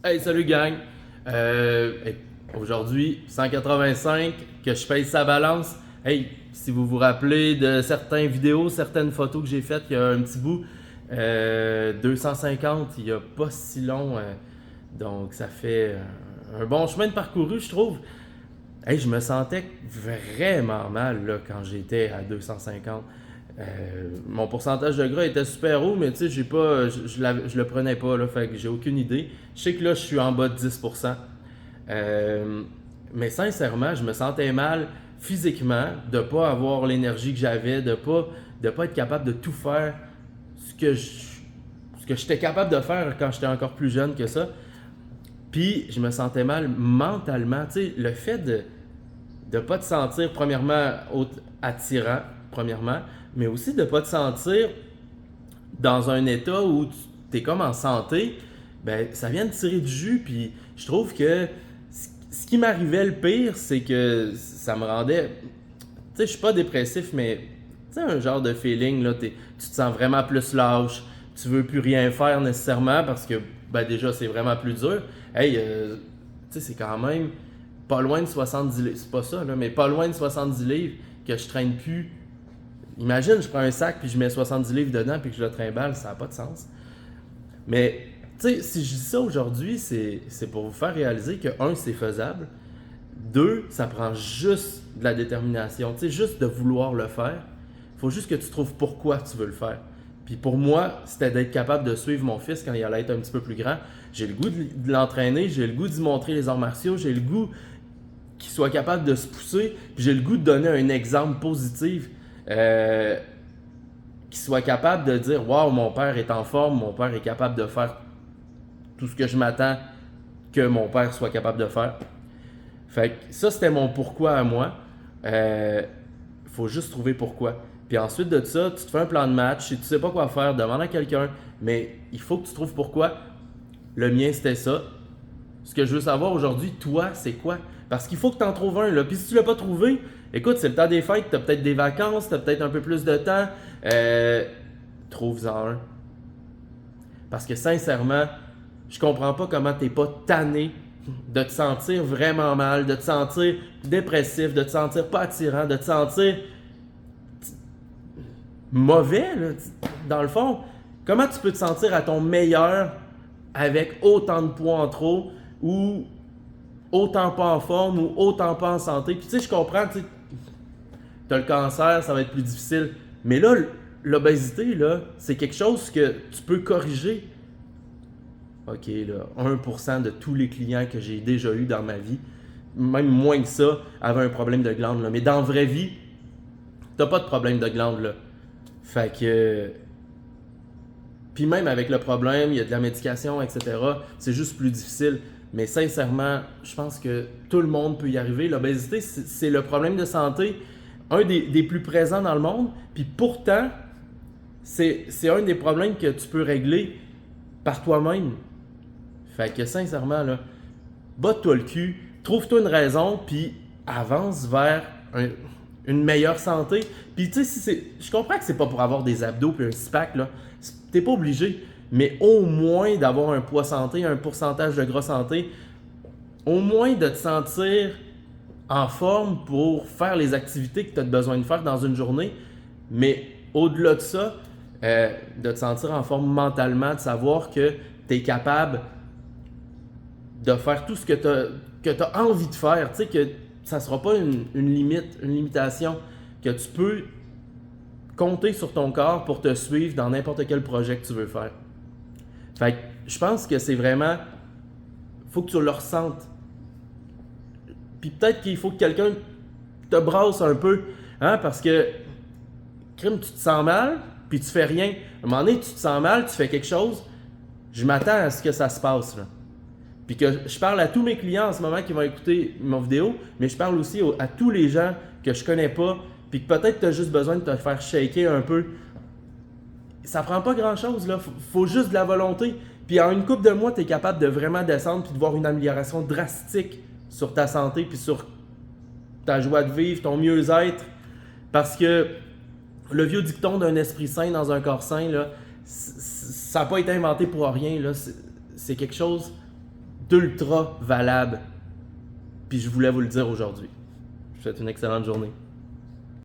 Hey, salut gang! Aujourd'hui, 185, que je pèse sa balance. Hey, si vous vous rappelez de certaines vidéos, certaines photos que j'ai faites il y a un petit bout, 250, il n'y a pas si long. Donc ça fait un bon chemin de parcouru, je trouve. Hey, je me sentais vraiment mal là, quand j'étais à 250. Mon pourcentage de gras était super haut, mais tu sais, j'ai pas, je le prenais pas, là, fait que j'ai aucune idée. Je sais que là, je suis en bas de 10%. Euh, mais sincèrement, je me sentais mal physiquement de pas avoir l'énergie que j'avais, de pas être capable de tout faire ce que je, ce que j'étais capable de faire quand j'étais encore plus jeune que ça. Puis je me sentais mal mentalement. Tu sais, le fait de ne pas te sentir, premièrement, attirant, premièrement, mais aussi de ne pas te sentir dans un état où tu es comme en santé, ben ça vient de tirer du jus. Puis je trouve que ce qui m'arrivait le pire, c'est que ça me rendait. Tu sais, je suis pas dépressif, mais tu sais, un genre de feeling, là, tu te sens vraiment plus lâche, tu veux plus rien faire nécessairement parce que ben déjà c'est vraiment plus dur. Hey, tu sais, c'est quand même pas loin de 70 livres, c'est pas ça, là, mais pas loin de 70 livres que je traîne plus. Imagine, je prends un sac puis je mets 70 livres dedans puis que je le trimballe, ça n'a pas de sens. Mais, tu sais, si je dis ça aujourd'hui, c'est pour vous faire réaliser que, un, c'est faisable. Deux, ça prend juste de la détermination, tu sais, juste de vouloir le faire. Il faut juste que tu trouves pourquoi tu veux le faire. Puis pour moi, c'était d'être capable de suivre mon fils quand il allait être un petit peu plus grand. J'ai le goût de l'entraîner, j'ai le goût d'y montrer les arts martiaux, j'ai le goût qu'il soit capable de se pousser, puis j'ai le goût de donner un exemple positif, euh, qu'il soit capable de dire waouh, mon père est en forme, mon père est capable de faire tout ce que je m'attends que mon père soit capable de faire. Fait que ça, c'était mon pourquoi à moi. Faut juste trouver pourquoi. Puis ensuite de ça, tu te fais un plan de match. Si tu sais pas quoi faire, demande à quelqu'un. Mais il faut que tu trouves pourquoi. Le mien, c'était ça. Ce que je veux savoir aujourd'hui, toi, c'est quoi? Parce qu'il faut que tu en trouves un. Là. Puis si tu l'as pas trouvé, écoute, c'est le temps des fêtes, tu as peut-être des vacances, tu as peut-être un peu plus de temps. Euh, Trouve-en un. Parce que sincèrement, je comprends pas comment t'es pas tanné de te sentir vraiment mal, de te sentir dépressif, de te sentir pas attirant, de te sentir mauvais, là, dans le fond. Comment tu peux te sentir à ton meilleur avec autant de poids en trop ou autant pas en forme ou autant pas en santé? Puis tu sais, je comprends, tu as le cancer, ça va être plus difficile. Mais là, l'obésité, là, c'est quelque chose que tu peux corriger. OK, là, 1% de tous les clients que j'ai déjà eu dans ma vie, même moins que ça, avaient un problème de glande. Là. Mais dans la vraie vie, t'as pas de problème de glande. Là. Fait que. Puis même avec le problème, il y a de la médication, etc. C'est juste plus difficile. Mais sincèrement, je pense que tout le monde peut y arriver. L'obésité, c'est le problème de santé, un des plus présents dans le monde. Puis pourtant, c'est un des problèmes que tu peux régler par toi-même. Fait que sincèrement, là, batte-toi le cul, trouve-toi une raison, puis avance vers une meilleure santé. Puis tu sais, je comprends que c'est pas pour avoir des abdos puis un six-pack, là. T'es pas obligé, mais au moins d'avoir un poids santé, un pourcentage de gras santé, au moins de te sentir en forme pour faire les activités que tu as besoin de faire dans une journée. Mais au-delà de ça, de te sentir en forme mentalement, de savoir que tu es capable de faire tout ce que tu as envie de faire. Tu sais, que ça ne sera pas une limite, une limitation, que tu peux compter sur ton corps pour te suivre dans n'importe quel projet que tu veux faire. Fait que je pense que c'est vraiment, faut que tu le ressentes. Puis peut-être qu'il faut que quelqu'un te brasse un peu, hein, parce que, crime, tu te sens mal, puis tu fais rien. À un moment donné, tu te sens mal, tu fais quelque chose, je m'attends à ce que ça se passe, là. Puis que je parle à tous mes clients en ce moment qui vont écouter mon vidéo, mais je parle aussi à tous les gens que je connais pas, puis que peut-être tu as juste besoin de te faire shaker un peu. Ça prend pas grand-chose, là. Faut juste de la volonté. Puis en une couple de mois, tu es capable de vraiment descendre puis de voir une amélioration drastique sur ta santé puis sur ta joie de vivre, ton mieux-être. Parce que le vieux dicton d'un esprit sain dans un corps sain, là, ça n'a pas été inventé pour rien. Là. C'est quelque chose d'ultra valable. Puis je voulais vous le dire aujourd'hui. Je vous souhaite une excellente journée.